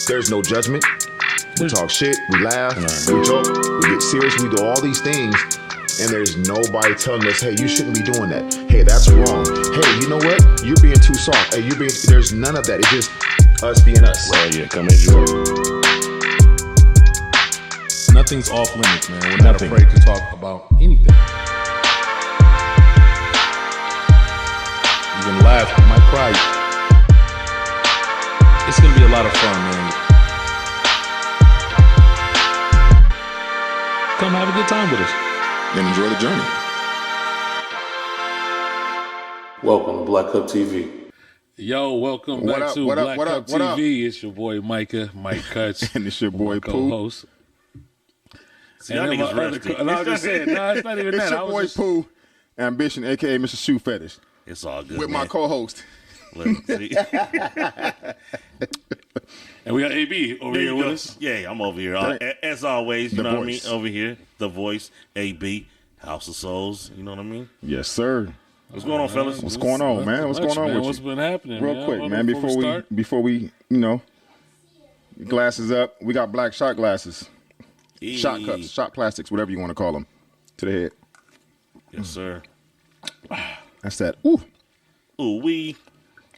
There's no judgment. We talk shit, we laugh, we joke, we get serious, we do all these things, and there's nobody telling us, hey, you shouldn't be doing that. Hey, that's wrong. Hey, you know what? You're being too soft. Hey, there's none of that. It's just us being us. Well, yeah, come as you are. Nothing's off limits, man. We're not afraid to talk about anything. You can laugh, you might cry. It's gonna be a lot of fun, man. Come have a good time with us. And enjoy the journey. Welcome to Black Cup TV. Yo, welcome back to Black Cup TV. It's your boy Micah, Mike Cuts. And it's your boy Pooh. Co-host. See, y'all niggas rusty. And I was just saying, no, it's not even It's that. your boy Pooh, Ambition, a.k.a. Mr. Shoe Fetish. It's all good, With man. my co-host. Look, see? And we got AB over here with us. Yeah, I'm over here. As always, you know what I mean? Over here, the voice, AB, House of Souls. You know what I mean? Yes, sir. What's going on, fellas? What's going on, man? What's going on with you? What's been happening, Real quick, man, before we, glasses up, we got black shot glasses. Shot cups, shot plastics, whatever you want to call them, to the head. Yes, sir. That's that. Ooh. Ooh, wee.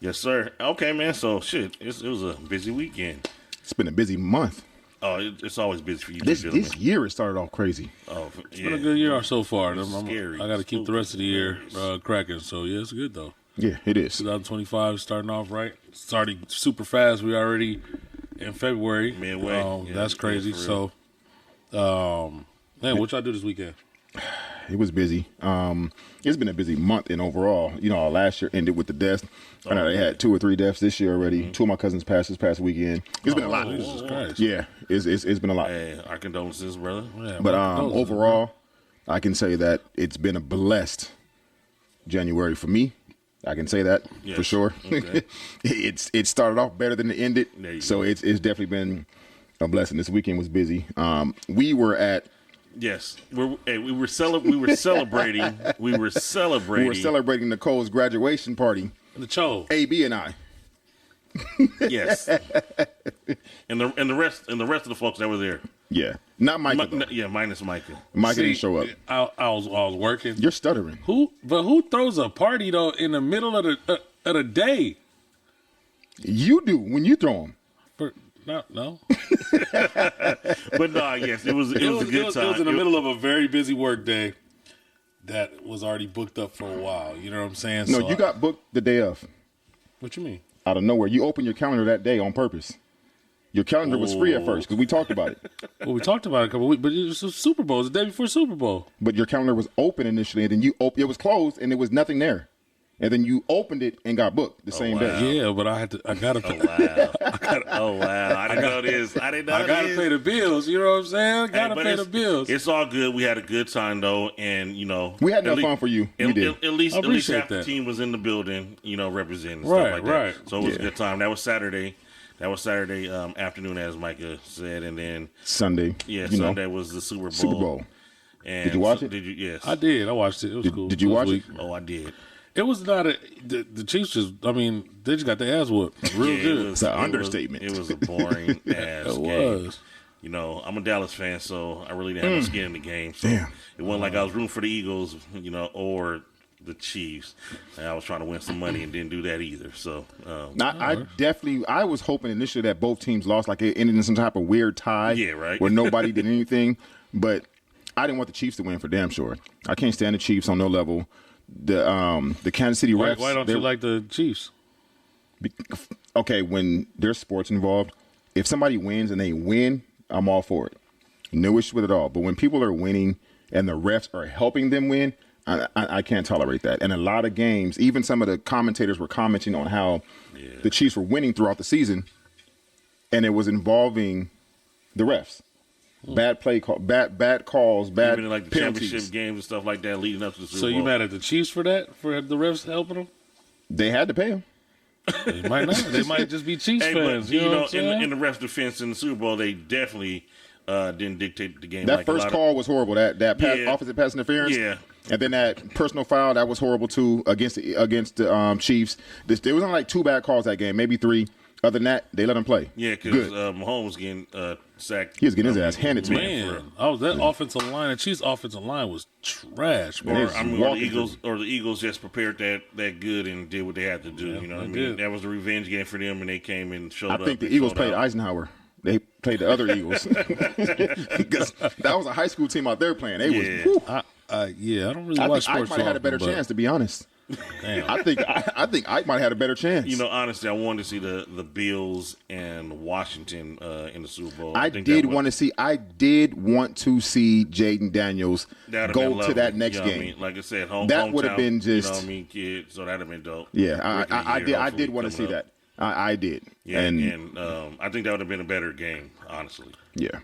Yes, sir. Okay, man. So, shit, it was a busy weekend. It's been a busy month. Oh, it's always busy for you. This year it started off crazy. Oh, it's been a good year so far. Scary. I got to keep the rest of the year cracking. So, yeah, it's good, though. Yeah, it is. 2025 is starting off right. Starting super fast. We already in February. Midway. That's crazy. So, man, what y'all do this weekend? It was busy. It's been a busy month in overall. Last year ended with the deaths. I know they had 2 or 3 deaths this year already. Mm-hmm. 2 of my cousins passed this past weekend. It's been a lot. Jesus Christ. Yeah, it's been a lot. Hey, our condolences, brother. Yeah, but overall, I can say that it's been a blessed January for me. I can say that for sure. Okay. It started off better than it ended. So it's definitely been a blessing. This weekend was busy. We were at. Yes, we were celebrating. We were celebrating Nicole's graduation party. The Cho, AB and I. Yes, and the rest of the folks that were there. Yeah, not Micah. Minus Micah. Micah didn't show up. I was working. You're stuttering. Who throws a party though in the middle of the day? You do when you throw them. No. But no, yes, it was a good time. It was in the middle of a very busy work day that was already booked up for a while. You know what I'm saying? No, you got booked the day of. What you mean? Out of nowhere. You opened your calendar that day on purpose. Your calendar was free at first because we talked about it. Well, we talked about it a couple of weeks, but it was Super Bowl. It was the day before Super Bowl. But your calendar was open initially, and then it was closed, and there was nothing there. And then you opened it and got booked the same day. Yeah, but I gotta pay. Oh wow! I didn't know this. I gotta pay the bills. You know what I'm saying? Gotta pay the bills. It's all good. We had a good time though, and we had enough fun for you. We did. At least half the team was in the building, representing stuff like that. Right. So it was a good time. That was Saturday. Afternoon, as Micah said, and then Sunday. Yeah, Sunday was the Super Bowl. And did you watch it? Did you? Yes, I did. I watched it. It was cool. Did you watch it? Oh, I did. It was not the Chiefs they just got their ass whooped real good. It's an understatement. It was a boring ass game. Was. I'm a Dallas fan, so I really didn't have no skin in the game. So it wasn't like I was rooting for the Eagles, or the Chiefs. And I was trying to win some money and didn't do that either. So I was hoping initially that both teams lost, like it ended in some type of weird tie. Yeah, right. Where nobody did anything. But I didn't want the Chiefs to win for damn sure. I can't stand the Chiefs on no level. The Kansas City refs. Why don't you like the Chiefs? Okay, when there's sports involved, if somebody wins and they win, I'm all for it. No issue with it at all. But when people are winning and the refs are helping them win, I can't tolerate that. And a lot of games, even some of the commentators were commenting on how the Chiefs were winning throughout the season, and it was involving the refs. Bad play call, bad calls, bad even in like the penalties. Championship games and stuff like that leading up to the Super Bowl. So you mad at the Chiefs for that? For the refs helping them? They had to pay them. They might not. They might just be Chiefs fans. But, in the refs' defense in the Super Bowl, they definitely didn't dictate the game. That first call was horrible. That offensive pass interference. Yeah. And then that personal foul, that was horrible too against the Chiefs. There was only like 2 bad calls that game, maybe 3. Other than that, they let him play. Yeah, because Mahomes was getting sacked. He was getting his ass handed to him. Man, that offensive line, the Chiefs' offensive line was trash, bro. Or the Eagles just prepared that good and did what they had to do. Yeah, you know what I mean? That was a revenge game for them, and they came and showed up. I think the Eagles played Eisenhower. They played the other Eagles because that was a high school team out there playing. They was. I don't really watch sports. I might have had a better chance, to be honest. Damn. I think Ike might have had a better chance. You know, honestly, I wanted to see the Bills and Washington in the Super Bowl. I did want to see Jaden Daniels go to that next game. I mean? Like I said, that would have been just. You know what I mean, kid. So that'd have been dope. Yeah, I did want to see that. I did. Yeah, and I think that would have been a better game, honestly. Yeah,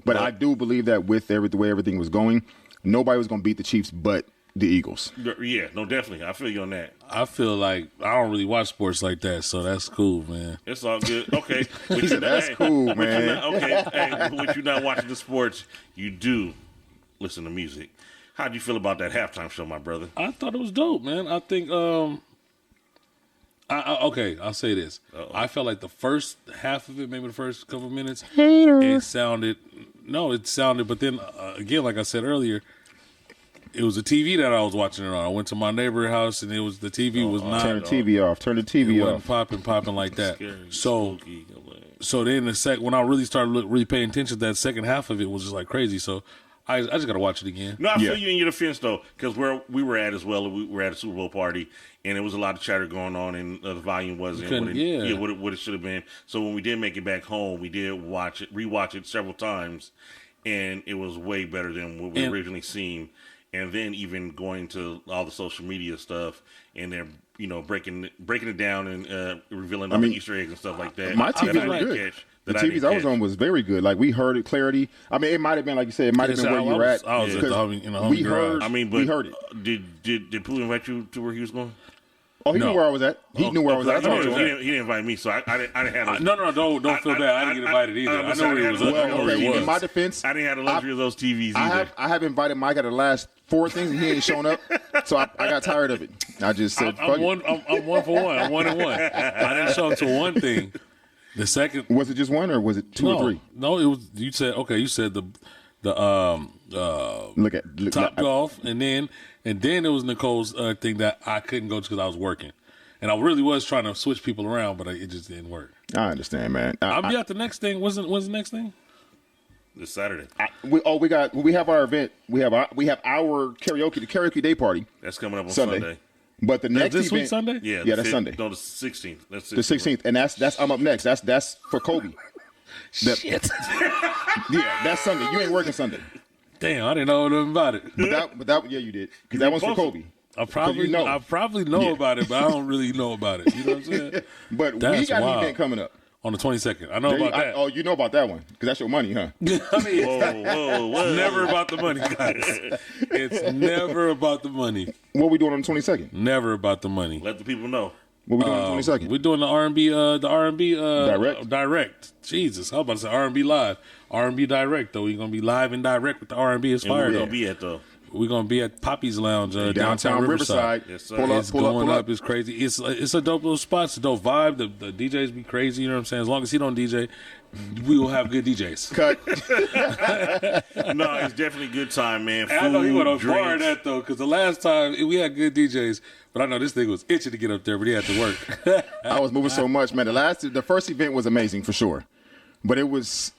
but I do believe that with the way everything was going, nobody was going to beat the Chiefs, but the Eagles. Yeah, no, definitely. I feel you on that. I feel like I don't really watch sports like that, so that's cool, man. It's all good. Okay. He said, that's cool, man. When you're not watching the sports, you do listen to music. How do you feel about that halftime show, my brother? I thought it was dope, man. I think, I'll say this. Uh-oh. I felt like the first half of it, maybe the first couple of minutes, it sounded, but then, again, like I said earlier, it was a TV that I was watching it on. I went to my neighbor's house, and the TV was not. Turn the TV off. Turn the TV it off. Wasn't popping like that. Scary, so spooky. Then when I really started really paying attention, that second half of it was just like crazy. So I just got to watch it again. No, I feel you in your defense, though, because where we were at as well, we were at a Super Bowl party, and there was a lot of chatter going on, and the volume wasn't what it should have been. So when we did make it back home, we did rewatch it several times, and it was way better than what we originally seen. And then even going to all the social media stuff, and they're breaking it down and revealing all the Easter eggs and stuff like that. My TV was good. The TVs I was on was very good. Like, we heard it clarity. I mean, it might have been, like you said, it might have been where you were at. I was at the home garage. We heard it. Did Pooh invite you to where he was going? Oh, he knew where I was at. He knew where I was at. I told He you. didn't invite me, so I didn't have. No, don't feel bad. I didn't get invited either. I know where he was. In my defense, I didn't have the luxury of those TVs either. I have invited Mike at the last 4 things, and he ain't shown up. So I got tired of it. I just said, I'm 1 for 1. I'm 1 and 1. I didn't show up to one thing. The second, was it just one or was it 2 or 3? No, it was. You said the look at Top Golf, and then it was Nicole's thing that I couldn't go to because I was working, and I really was trying to switch people around, but it just didn't work. I understand, man. I'll be at the next thing. When's the next thing? This Saturday. We have our event. We have our karaoke, the karaoke day party. That's coming up on Sunday. But the next this event, week Sunday? Yeah, that's Sunday. No, the 16th. That's the 16th, and that's I'm up next. That's for Kobe. Shit. Yeah, that's Sunday. You ain't working Sunday. Damn, I didn't know nothing about it. But that you did, because that one's for Kobe. I probably know about it, but I don't really know about it. You know what I'm saying? But we got an event coming up on the 22nd. I know about that. Oh, you know about that one because that's your money, huh? I mean, it's never about the money, guys. It's never about the money. What we doing on the 22nd? Never about the money. Let the people know. What we doing on the 22nd? We're doing the R&B direct. Jesus, I was about to say R&B live. R&B direct, though. We're going to be live and direct with the R&B. It's fire, though. Where we going to be at, though? We're going to be at Poppy's Lounge, downtown Riverside. Yes, sir. Pull up. It's crazy. It's a dope little spot. It's a dope vibe. The DJs be crazy. You know what I'm saying? As long as he don't DJ, we will have good DJs. Cut. No, it's definitely a good time, man. Food, I know he went on drinks. far that, though, because the last time we had good DJs, but I know this thing was itching to get up there, but he had to work. I was moving so much, man. The first event was amazing for sure, but it was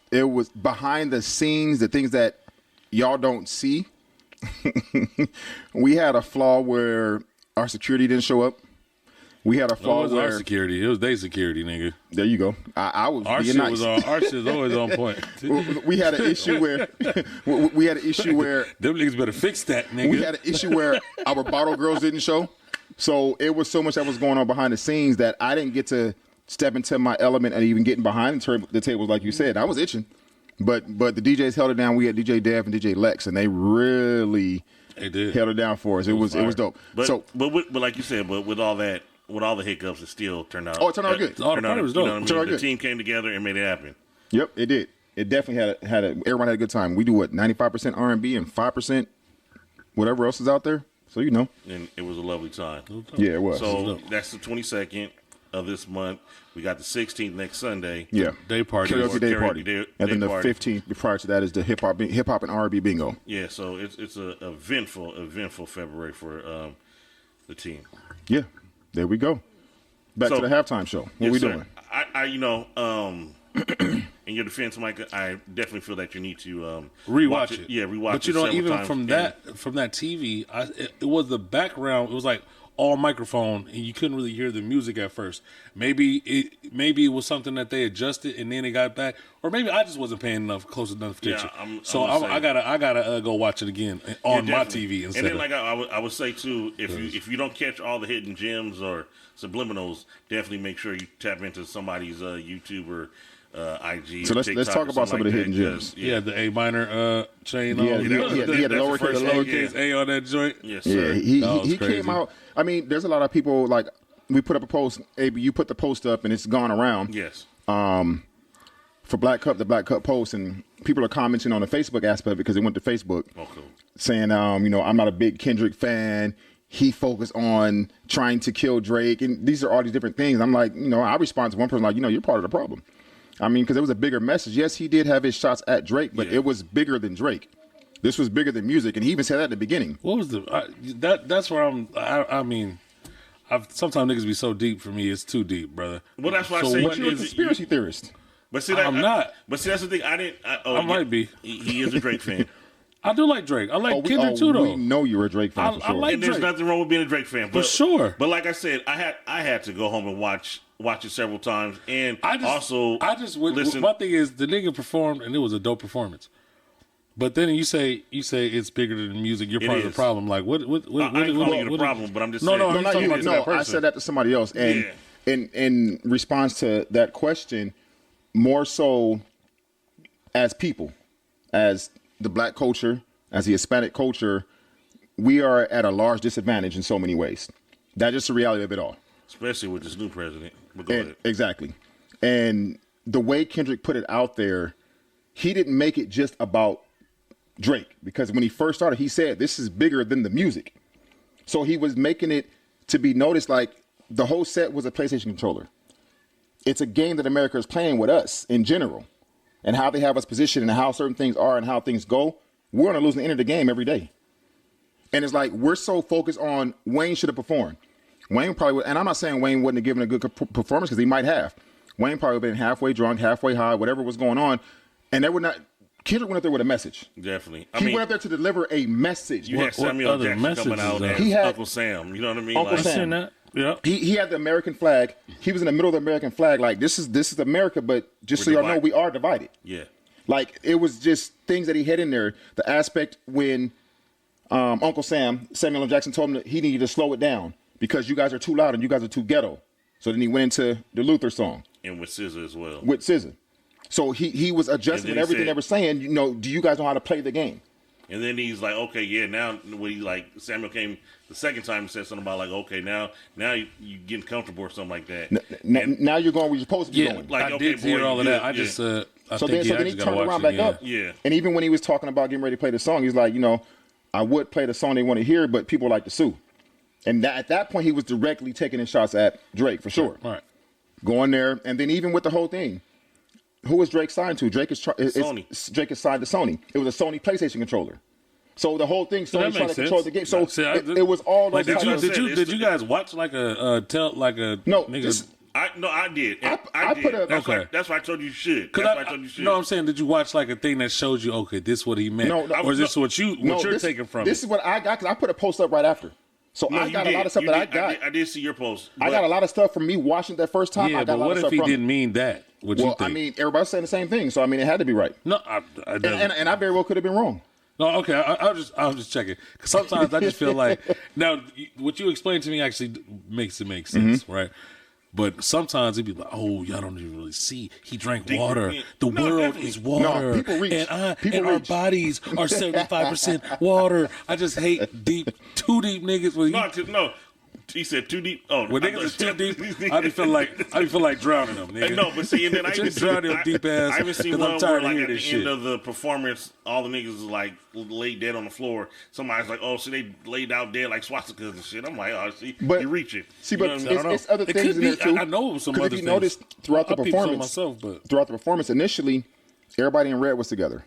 behind the scenes, the things that y'all don't see. We had a flaw where our security didn't show up. We had a flaw where our security. It was their security, nigga. There you go. I was our being shit nice. Was our shit was always on point. We had an issue where them niggas better fix that, nigga. We had an issue where our bottle girls didn't show. So it was so much that was going on behind the scenes that I didn't get to step into my element and even getting behind the tables like you said. I was itching. But the DJs held it down. We had DJ Dev and DJ Lex, and they really held it down for us. It was dope. But like you said, but with all that, with all the hiccups, it still turned out. Oh, it turned out good. All the party was dope. You know what I mean? The team came together and made it happen. Yep, it did. It definitely everyone had a good time. We do 95% R&B and 5% whatever else is out there. So and it was a lovely time. Yeah, it was. So that's the 22nd. of this month. We got the 16th next Sunday. Yeah, day party, karaoke day party, and then the party. 15th prior to that is the hip hop and R&B bingo. Yeah, so it's a eventful February for the team. Yeah, there we go. Back to the halftime show. What we doing? In your defense, Mike, I definitely feel that you need to rewatch it. Yeah, rewatch it. But even times. from that TV, it was the background. It was like all microphone, and you couldn't really hear the music at first. Maybe it was something that they adjusted, and then it got back, or maybe I just wasn't paying close enough attention. I gotta go watch it again on my TV instead. And then, I would say too, if you don't catch all the hidden gems or subliminals, definitely make sure you tap into somebody's YouTube or IG. So let's talk about some of the hidden gems. Yeah, the A minor chain. Yeah, the lowercase A on that joint. Yes, sir. Yeah, he came out. I mean, there's a lot of people like we put up a post. AB, you put the post up and it's gone around. Yes. For Black Cup, the Black Cup post, and people are commenting on the Facebook aspect because it went to Facebook, saying, I'm not a big Kendrick fan. He focused on trying to kill Drake, and these are all these different things. I'm like, I respond to one person like, you're part of the problem. I mean, because it was a bigger message. Yes, he did have his shots at Drake, but it was bigger than Drake. This was bigger than music, and he even said that at the beginning. What was that's where I mean, sometimes niggas be so deep for me. It's too deep, brother. Well, that's why I say you're a conspiracy theorist. But see, I'm not. But see, that's the thing. I might be. He is a Drake fan. I do like Drake. I like Kendrick too, though. We know you're a Drake fan for sure. I like and there's nothing wrong with being a Drake fan, for sure. But like I said, I had to go home and watch it several times, and I just listen. My thing is the nigga performed, and it was a dope performance. But then you say it's bigger than music. You're part of the problem. Like what? I ain't calling you the problem, but I'm just saying. No, I said that to somebody else, and in response to that question, more so as people, as the black culture, as the Hispanic culture, we are at a large disadvantage in so many ways. That's just the reality of it all. Especially with this new president. But go ahead. Exactly. And the way Kendrick put it out there, he didn't make it just about Drake. Because when he first started, he said, this is bigger than the music. So he was making it to be noticed like the whole set was a PlayStation controller. It's a game that America is playing with us in general. And how they have us positioned and how certain things are and how things go. We're on a losing end of the game every day. And it's like we're so focused on Wayne should have performed. Wayne probably would, and I'm not saying Wayne wouldn't have given a good performance because he might have. Wayne probably would have been halfway drunk, halfway high, whatever was going on. And they would not. Kendrick went up there with a message. Definitely. He went up there to deliver a message. You had Samuel Jackson coming out as Uncle Sam. You know what I mean? Uncle Sam. That. Yeah. He had the American flag. He was in the middle of the American flag. Like this is America, but just so y'all know, we are divided. Yeah. Like it was just things that he had in there. The aspect when Uncle Samuel L. Jackson told him that he needed to slow it down because you guys are too loud and you guys are too ghetto. So then he went into the Luther song. And with SZA as well. With SZA. So he was adjusting with everything they were saying. Do you guys know how to play the game? And then he's like, okay, yeah, now when he like Samuel came the second time and said something about like, okay, now you getting comfortable or something like that. Now you're going where you're supposed to be going. Like, I did hear all of that. I just so then he turned around back up. Yeah. And even when he was talking about getting ready to play the song, he's like, I would play the song they want to hear, but people like to sue. And at that point, he was directly taking his shots at Drake for sure. Right. Going there, and then even with the whole thing, who was Drake signed to? Drake is Sony. Drake is signed to Sony. It was a Sony PlayStation controller. So the whole thing, Sony trying to control the game. So it was all those. Did you guys watch like a no? Nigga? I did. I did. That's why I told you should. No, I'm saying, did you watch like a thing that showed you, okay, this is what he meant? Or is this what you're taking from it? This is what I got because I put a post up right after. So I got a lot of stuff that I got. I did see your post. I got a lot of stuff from me watching that first time. Yeah, I got but what if he didn't mean that? What you think? I mean, everybody's saying the same thing, so I mean, it had to be right. No, and I very well could have been wrong. No, okay, I was just checking because sometimes I just feel like now what you explained to me actually makes sense, right? But sometimes it'd be like, oh, y'all don't even really see. He drank water. The world is water. No, people reach. And our bodies are 75% water. I just hate too deep niggas. No. He said too deep. Oh, when niggas is too deep, I be feel like drowning them. Nigga. No, but see, and then I even just drown your deep ass. I even seen 'cause one I'm where tired of like hearing at the this end shit. of the performance, all the niggas is like laid dead on the floor. Somebody's like, "Oh, so they laid out dead like swastikas and shit." I'm like, "Oh, see, But- you're reaching." See, but You know what I mean? it's other It things could in be. there too. I know it was some 'Cause other if you things. noticed throughout the I peeped some performance, myself, but throughout the performance, initially, everybody in red was together.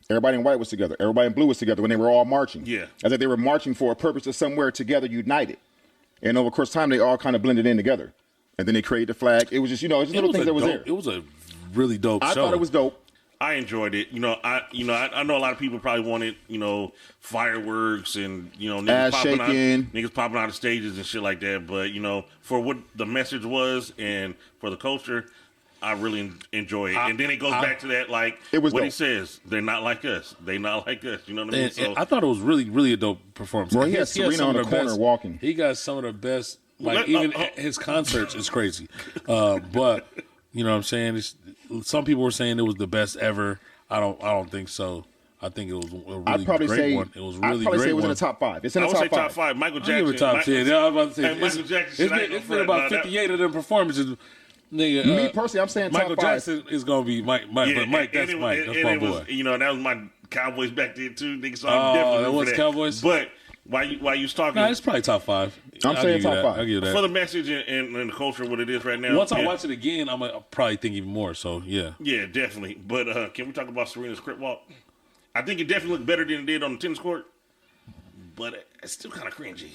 Everybody in white was together. Everybody in blue was together when they were all marching. Yeah. As if they were marching for a purpose of somewhere together, united. And over the course of time, they all kind of blended in together. And then they created the flag. It was just, it's just little things that was there. It was a really dope show. I thought it was dope. I enjoyed it. I know a lot of people probably wanted, fireworks and, Ass shaking. niggas popping out of stages and shit like that. But, for what the message was and for the culture, I really enjoy it. And then it goes back to that, like, it was what dope. he says. They're not like us. They not like us. You know what I mean? And I thought it was really, really a dope performance. Bro, he had Serena some on of the corner best, walking. He got some of the best, like, Well, even his concerts is crazy. But, you know what I'm saying? Some people were saying it was the best ever. I don't think so. I think it was a really great one. It was really I'd probably great say it was one. in the top 5. It's in I the would say top 5. top 5. Michael I'll give Jackson. it top 10. Yeah, I was about to say, Hey, Michael Jackson. it's been about 58 of them performances. Nigga, Me personally, I'm saying Michael top 5. Jackson is going to be Mike. But Mike, that's Mike. That's my boy. That was my Cowboys back then too. Nigga, so Oh, I'm definitely that for was that. Cowboys? But while you was talking, Nah, it's probably top 5. I'm saying top 5. I'll give you that. for the message and the culture, what it is right now. Once I watch it again, I'm gonna probably think even more. So yeah, Yeah, definitely. But can we talk about Serena's crip walk? I think it definitely looked better than it did on the tennis court, but it's still kind of cringy.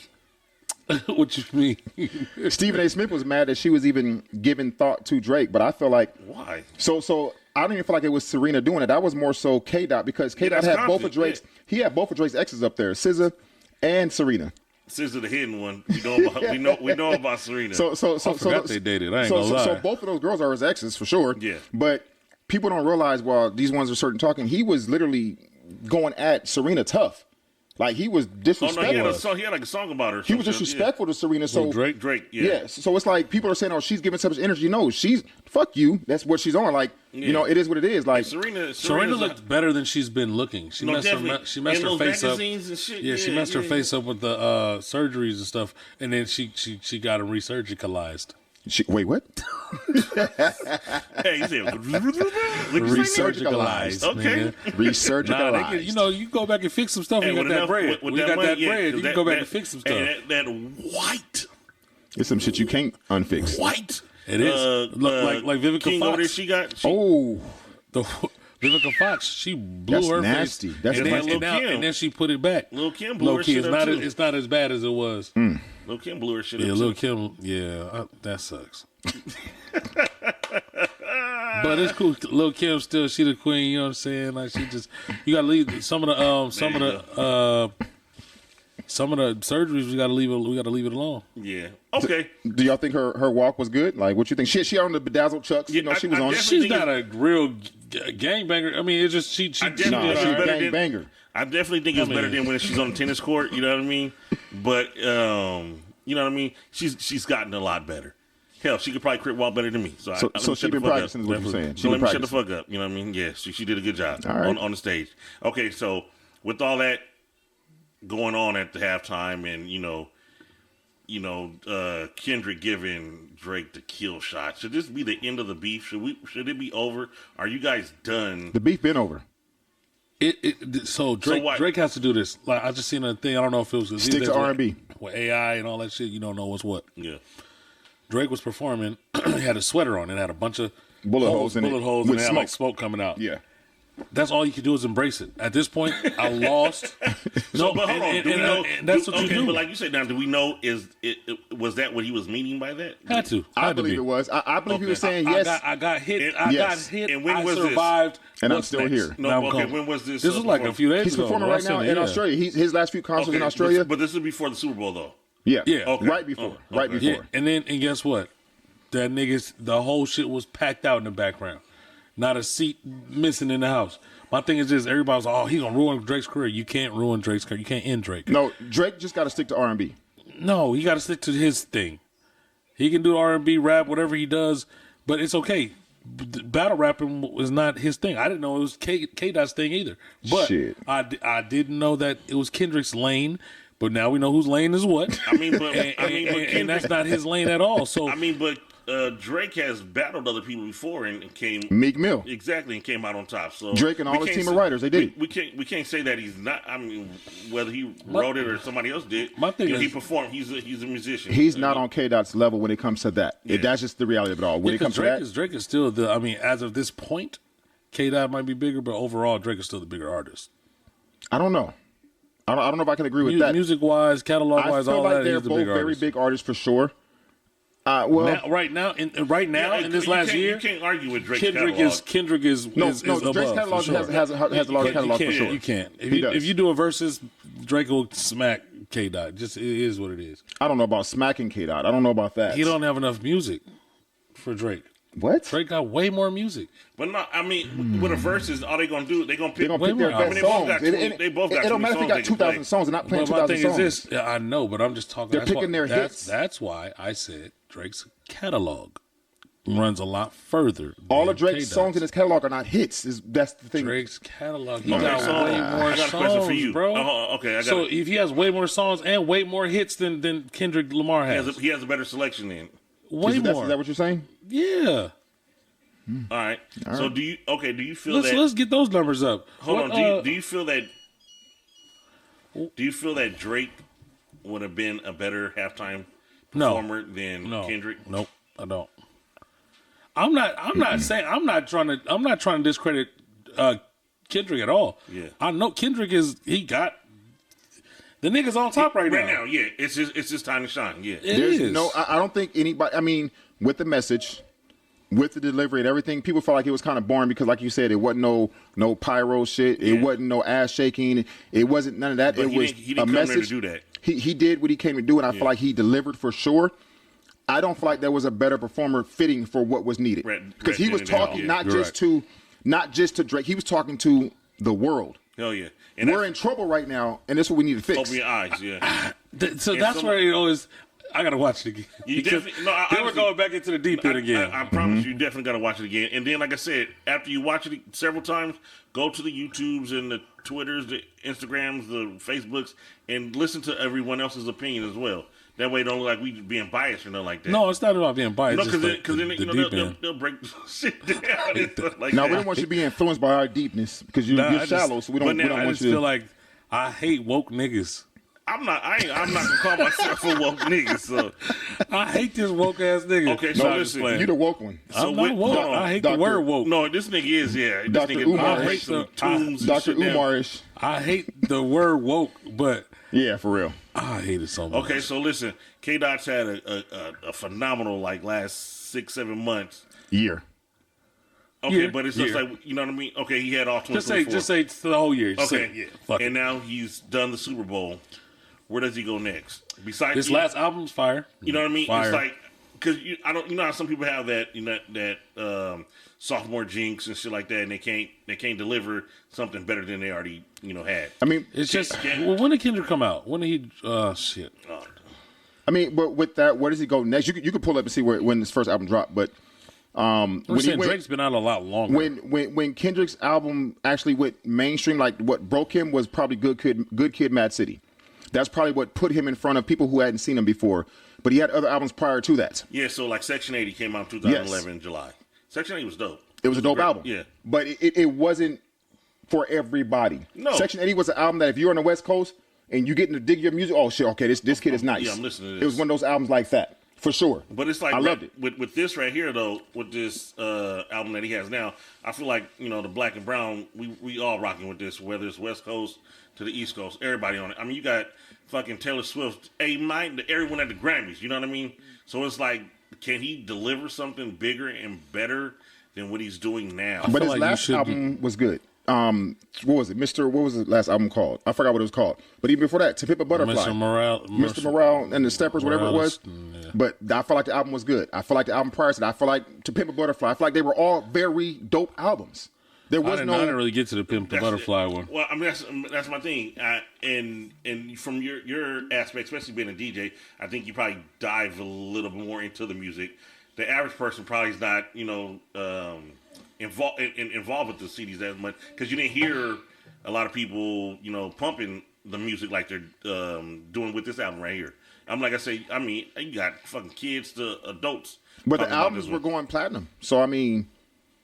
what you mean? Stephen A. Smith was mad that she was even giving thought to Drake, but I feel like Why? so I don't even feel like it was Serena doing it. That was more so K Dot because K Dot that's had both of confident, Drake's. He had both of Drake's exes up there, SZA and Serena. Since the hidden one, we know about we know about Serena. I forgot they dated. I ain't gonna lie. So both of those girls are his exes for sure. Yeah. But people don't realize while these ones are certain talking, he was literally going at Serena tough. Like he was oh no, disrespectful. he had like a song about her. or He was some shit. disrespectful to Serena. So Drake, yeah. yeah. So it's like people are saying, "Oh, she's giving so much energy." No, she's fuck you. That's what she's on. Like it is what it is. Like Serena looked better than she's been looking. She messed her face up. And shit. Yeah, she messed her face up with the surgeries and stuff, and then she got him resurgicalized. Wait, what? Hey, you said Resurgicalized. Okay. Resurgicalized. Nah, you go back and fix some stuff. Hey, You got that bread. with When you that got money, that bread, you can go back and fix some stuff. And that white. It's some shit you can't unfix. It is. Like Vivica King Fox. over there, she got. The Vivica Fox, she blew That's her nasty. face. That's and, nasty. then, and then she put it back. Lil' Kim blew her shit it's up not too. it's not as bad as it was. Lil' Kim blew her shit Yeah, up Lil' too. Kim, that sucks. But it's cool. Lil' Kim still, she the queen, you know what I'm saying? Like she just, you gotta leave some of the surgeries. We gotta leave it alone. Yeah. Okay. Do y'all think her walk was good? Like, what you think? She on the bedazzled chucks. Yeah, she was I on. definitely She's think not a real gangbanger. I mean, it's just she I definitely Nah, think she's it's a better than banger. I definitely think it's better than when she's on the tennis court. You know what I mean? But you know what I mean. She's gotten a lot better. Hell, she could probably crip walk better than me. So She been practicing, is what you're saying. So let me shut the fuck up. You know what I mean? Yes, she did a good job All right. on the stage. Okay, so with all that going on at the halftime, and Kendrick giving Drake the kill shot, should this be the end of the beef? Should it be over? Are you guys done? The beef been over. So Drake has to do this. Like I just seen a thing. I don't know if it was Stick to R&B with AI and all that shit. You don't know what's what. Yeah. Drake was performing. He had a sweater on and had a bunch of bullet holes in it and with it had smoke. like smoke coming out. Yeah. That's all you can do is embrace it. At this point, I lost. No, but hold on. Do we know? That's what you do. But like you said, now, do we know? Was that what he was meaning by that? Had to. I believe it was. I believe he was saying yes. I got hit. Yes. Got hit. And when I was this? survived. And I'm What's still next? here. No, Now I'm okay. coming. When was this? This was like a few days He's ago. performing right now in Australia. His last few concerts in Australia. But this is before the Super Bowl, though. Yeah. Yeah. Okay. Right before. Oh, Right okay. before. Yeah, and guess what? That the whole shit was packed out in the background. Not a seat missing in the house. My thing is this: everybody's like, "Oh, he's gonna ruin Drake's career." You can't ruin Drake's career. You can't end Drake. No, Drake just got to stick to R&B. No, he got to stick to his thing. He can do R&B, rap, whatever he does, but it's okay. Battle rapping was not his thing. I didn't know it was K-Dot's thing either. But Shit. I didn't know that it was Kendrick's lane. But now we know whose lane is what. And that's not his lane at all. So Drake has battled other people before and came Meek Mill exactly and came out on top. So Drake and all his team of writers, they did. We can't say that he's not. I mean, whether he wrote it or somebody else did, my thing is, he performed. He's a musician. He's not on K-Dot's level when it comes to that. Yeah. That's just the reality of it all. When it comes to that, Drake is still the. I mean, as of this point, K-Dot might be bigger, but overall, Drake is still the bigger artist. I don't know. I don't know if I can agree with that. Music wise, catalog wise, all that. They're both very big artists for sure. Right now, in this last year, you can't argue with Drake's Kendrick catalog. is Drake's catalog has a lot of catalog for sure. You can't. If you do a versus, Drake will smack K-Dot. Just it is what it is. I don't know about smacking K-Dot. I don't know about that. He don't have enough music for Drake. What? Drake got way more music. But no, I mean, with a versus, all they gonna do, they gonna pick their best songs. They both got it don't matter if they got 2,000 songs. They're not playing 2,000 songs. Is this, I know, but I'm just talking. They're picking their hits. That's why I said Drake's catalog runs a lot further. All of Drake's songs in his catalog are not hits. That's the thing. Drake's catalog, he got way more songs, a question for you, bro. So if he has way more songs and way more hits than Kendrick Lamar has, he has a better selection then. Way more. Is that what you're saying? Yeah. All right. So do you feel that? Let's get those numbers up. Hold on. Do you feel that? Do you feel that Drake would have been a better halftime performer than Kendrick? Nope, I don't. I'm not saying. I'm not trying to discredit Kendrick at all. Yeah. I know Kendrick he got the niggas on top right now. Right now, yeah. It's his time to shine. Yeah. I don't think anybody. I mean, with the message, with the delivery and everything, people felt like it was kind of boring because, like you said, it wasn't no pyro shit. Yeah. It wasn't no ass shaking. It wasn't none of that. But he didn't a message. Come there to do that. He did what he came to do, and I feel like he delivered for sure. I don't feel like there was a better performer fitting for what was needed because he was talking not just to Drake. He was talking to the world. Hell yeah! And we're in trouble right now, and that's what we need to fix. Open your eyes, yeah. So that's where it always. I gotta watch it again. Then we're going back into the deep end again. I promise you, definitely gotta watch it again. And then, like I said, after you watch it several times, go to the YouTubes and the Twitters, the Instagrams, the Facebooks, and listen to everyone else's opinion as well. That way, it don't look like we being biased or nothing like that. No, it's not about being biased. No, because then they'll break shit down. We don't want you to be influenced by our deepness because you're shallow, so we don't want you to. I just feel like I hate woke niggas. I'm not gonna call myself a woke nigga. So I hate this woke ass nigga. Okay, so listen, you the woke one. I'm not woke. I hate the word woke. No, this nigga is This Dr. nigga Umar-ish. Dr. Umar-ish. I hate the word woke, but yeah, for real. I hate it so much. Okay, so listen, K-Dot's had a phenomenal last 6-7 months. Year. Okay, but it's just like, you know what I mean? Okay, he had all 2024. Just say the whole year. Fuck and now he's done the Super Bowl. Where does he go next? Besides this last album's fire. You know what I mean? Fire. It's like because you know how some people have that that sophomore jinx and shit like that, and they can't deliver something better than they already had. I mean, it's just when did Kendrick come out? When did he? Shit. I mean, but with that, where does he go next? You could pull up and see when his first album dropped, but. Drake's been out a lot longer. When Kendrick's album actually went mainstream, like what broke him was probably Good Kid, Mad City. That's probably what put him in front of people who hadn't seen him before. But he had other albums prior to that. Yeah, so like Section 80 came out in 2011 in July. Section 80 was dope. It was a dope album. Yeah. But it wasn't for everybody. No. Section 80 was an album that if you're on the West Coast and you getting to dig your music, oh shit, okay, this kid is nice. Yeah, I'm listening to this. It was one of those albums like that. For sure. But it's like I loved it. With this right here though, with this album that he has now, I feel like, the black and brown, we all rocking with this, whether it's West Coast to the East Coast, everybody on it. I mean, you got fucking Taylor Swift, everyone at the Grammys, you know what I mean? So it's like, can he deliver something bigger and better than what he's doing now? But his last album was good. What was it? What was his last album called? I forgot what it was called. But even before that, To Pimp a Butterfly. Mr. Morale and the Steppers, whatever it was. Yeah. But I felt like the album was good. I felt like the album prior to that, I felt like To Pimp a Butterfly. I felt like they were all very dope albums. I didn't really get to the Pimp the Butterfly one. Well, I mean that's my thing. And from your aspect, especially being a DJ, I think you probably dive a little bit more into the music. The average person probably is not, involved with the CDs as much because you didn't hear a lot of people, pumping the music like they're doing with this album right here. Like I say, I mean, you got fucking kids to adults. But the albums were going platinum. So, I mean,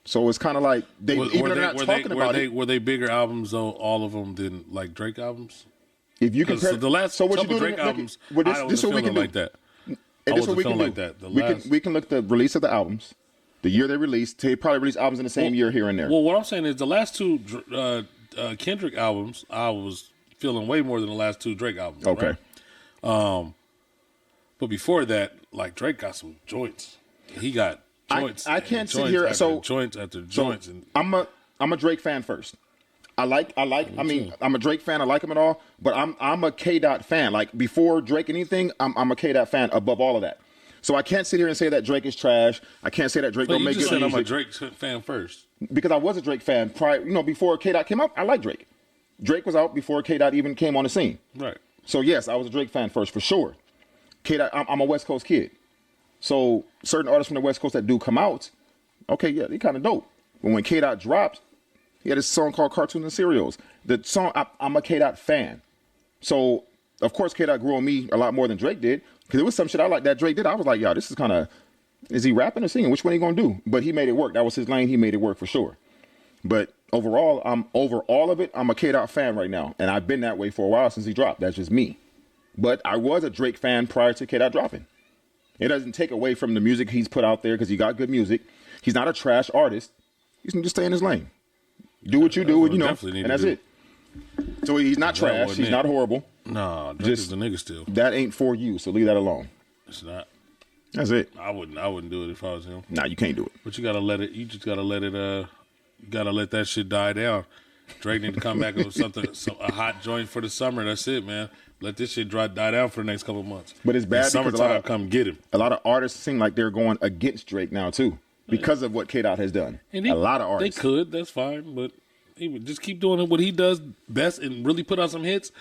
so it's kind of like Were they bigger albums, though, all of them, than like Drake albums? If you compare the last couple Drake albums, this what we can do. Like that. And this is what we can do. Like that. We can look at the release of the albums, the year they released. They probably released albums in the same year here and there. Well, what I'm saying is the last two Kendrick albums, I was feeling way more than the last two Drake albums. Okay. Right? But before that, like Drake got some joints. He got joints. I can't sit here. So joints after joints. So I'm a Drake fan first. I'm a Drake fan. I like him and all, but I'm a K. Dot fan. Like before Drake anything, I'm a K. Dot fan above all of that. So I can't sit here and say that Drake is trash. I can't say that Drake don't make good music. I'm a Drake fan first because I was a Drake fan prior. Before K. Dot came out, I liked Drake. Drake was out before K. Dot even came on the scene. Right. So yes, I was a Drake fan first for sure. K. Dot, I'm a West Coast kid. So certain artists from the West Coast that do come out, okay, yeah, they kind of dope. But when K. Dot dropped, he had this song called Cartoons and Cereals. The song, I'm a K. Dot fan. So, of course, K. Dot grew on me a lot more than Drake did. Because there was some shit I like that Drake did. I was like, yo, this is kind of, is he rapping or singing? Which one are you going to do? But he made it work. That was his lane. He made it work for sure. But overall, over all of it, I'm a K. Dot fan right now. And I've been that way for a while since he dropped. That's just me. But I was a Drake fan prior to K. Dot dropping. It doesn't take away from the music he's put out there because he got good music. He's not a trash artist. He can just stay in his lane. Do what you do, and that's it. So he's not trash. He's not horrible. No, Drake is the nigga still. That ain't for you, so leave that alone. It's not. That's it. I wouldn't do it if I was him. Nah, you can't do it. But you gotta let it. You just gotta let it. You gotta let that shit die down. Drake need to come back with a hot joint for the summer. That's it, man. Let this shit die down for the next couple of months. But it's bad because come get him. A lot of artists seem like they're going against Drake now too because of what K. Dot has done. A lot of artists. They could. That's fine, but he would just keep doing what he does best and really put out some hits.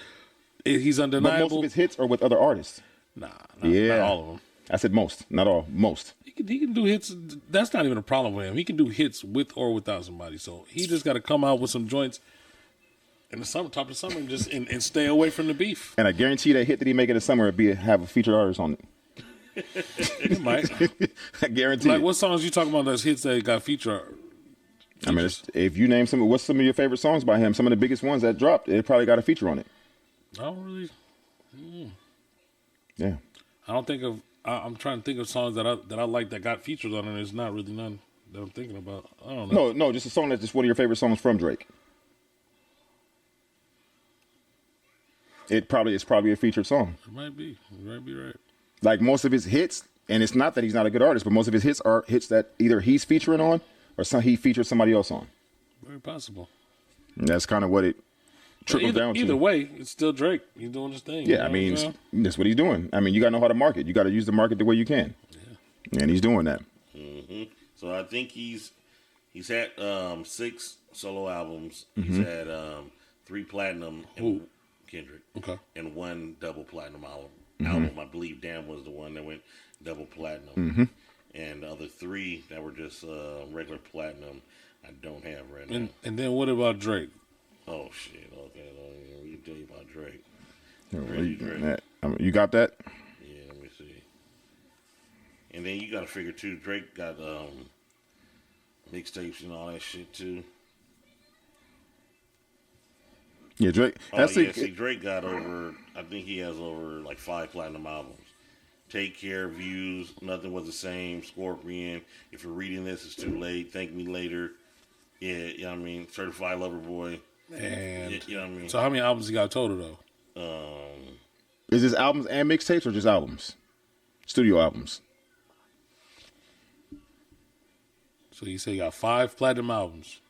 He's undeniable. But most of his hits are with other artists. Not all of them. I said most, not all. Most. He can do hits. That's not even a problem with him. He can do hits with or without somebody. So he just got to come out with some joints in the summer, top of the summer, and just and stay away from the beef. And I guarantee that hit that he make in the summer would have a featured artist on it. It might. I guarantee. Like what songs you talking about? Those hits that got featured. I mean, if you name what's some of your favorite songs by him? Some of the biggest ones that dropped, it probably got a feature on it. I don't really. Yeah. I don't think of. I'm trying to think of songs that I like that got features on it. And there's not really none that I'm thinking about. I don't know. No, just a song that's just one of your favorite songs from Drake. It's probably a featured song. It might be. You might be right. Like most of his hits, and it's not that he's not a good artist, but most of his hits are hits that either he's featuring on or he features somebody else on. Very possible. And that's kind of what it trickles down to. Either way, it's still Drake. He's doing his thing. Yeah, I mean, that's what he's doing. I mean, you got to know how to market. You got to use the market the way you can. Yeah. And he's doing that. Mm-hmm. So I think he's had 6 solo albums. Mm-hmm. He's had 3 platinum and Kendrick. Okay. And 1 double platinum album. Mm-hmm. I believe Damn was the one that went double platinum. Mm-hmm. And the other 3 that were just regular platinum, I don't have right now. And then what about Drake? Oh, shit. Okay. We can tell you about Drake. You got that? Yeah, let me see. And then you got to figure, too, Drake got mixtapes and all that shit, too. Yeah, Drake. Drake got over, I think he has over like 5 platinum albums. Take Care, Views, Nothing Was the Same, Scorpion, If You're Reading This, It's Too Late, Thank Me Later. Yeah, you know what I mean? Certified Lover Boy. And you know what I mean? So how many albums he got total, though? Is this albums and mixtapes or just albums? Studio albums. So you say you got 5 platinum albums.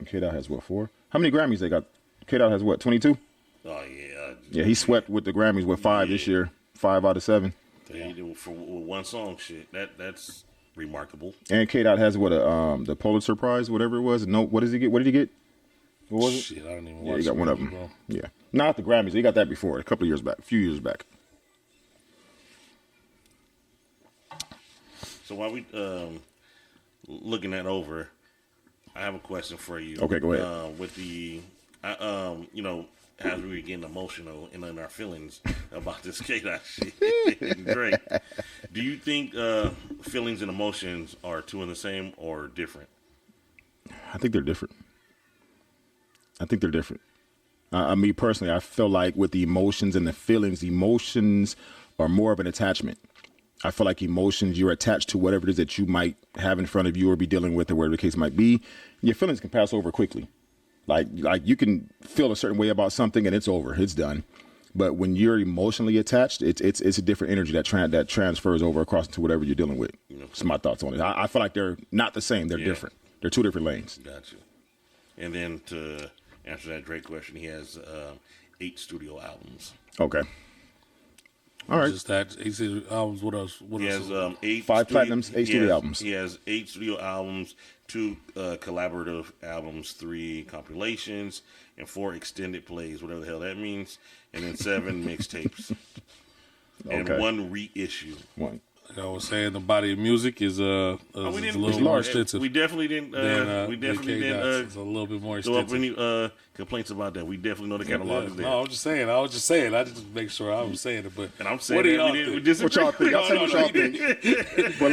K-Dot has what, 4? How many Grammys they got? K-Dot has what, 22? Oh, yeah. Yeah, he swept with the Grammys with 5 this year. 5 out of 7. Yeah. For one song, shit. That's remarkable. And K-Dot has what, the Pulitzer Prize, whatever it was. No, what does he get? What did he get? What was it? Shit, I don't even watch. Yeah, he got one of them. Bro. Yeah. Not the Grammys. He got that before, a few years back. So while we looking that over, I have a question for you. Okay, go ahead. With the as we were getting emotional and in our feelings about this K-Dot shit, Drake, do you think feelings and emotions are two in the same or different? I think they're different. Me personally, I feel like with the emotions and the feelings, emotions are more of an attachment. I feel like emotions, you're attached to whatever it is that you might have in front of you or be dealing with or whatever the case might be. Your feelings can pass over quickly. Like you can feel a certain way about something and it's over, it's done. But when you're emotionally attached, it's a different energy that transfers over across into whatever you're dealing with. That's my thoughts on it. I feel like they're not the same. They're different. They're two different lanes. Gotcha. And then to answer that Drake question, he has 8 studio albums. Okay. All right. Just that 8 studio albums. What else? He has 8 5 platinums, 8 studio albums. He has 8 studio albums, 2 collaborative albums, 3 compilations, and 4 extended plays, whatever the hell that means, and then 7 mixtapes, and 1 reissue. One. Like I was saying, the body of music is a little more extensive. We definitely didn't. It's a little bit more extensive. So any complaints about that? We definitely know the catalog is there. No, I was just saying. I just make sure I was saying it. But and I'm saying we disagree. What y'all think? I'll tell you what y'all think. But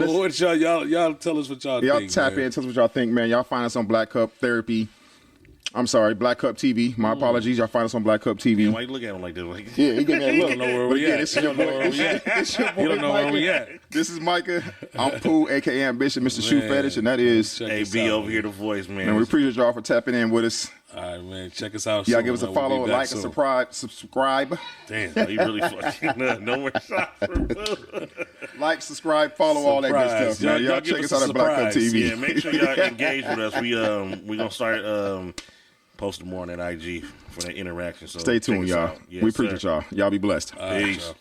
let's y'all tell us what y'all think. Y'all tap in, tell us what y'all think, man. Y'all find us on Black Cup Therapy. I'm sorry, Black Cup TV. My apologies. Y'all find us on Black Cup TV. Man, why you look at him like that? Yeah, he gave me a look. You don't know where we at. You don't know where we at. This is Micah. I'm Pooh, a.k.a. Ambition, Mr. Shoe Fetish, and that is AB over here, the voice, man. And we appreciate y'all for tapping in with us. All right, man. Check us out. Y'all give us a follow, like, and subscribe. Damn, you really fucking no more shots. Like, subscribe, follow all that good stuff, man. Y'all check us out at Black Cup TV. Yeah, make sure y'all engage with us. We gonna start posting more on that IG for that interaction. So stay tuned, y'all. Yes, we appreciate y'all. Y'all be blessed. Peace.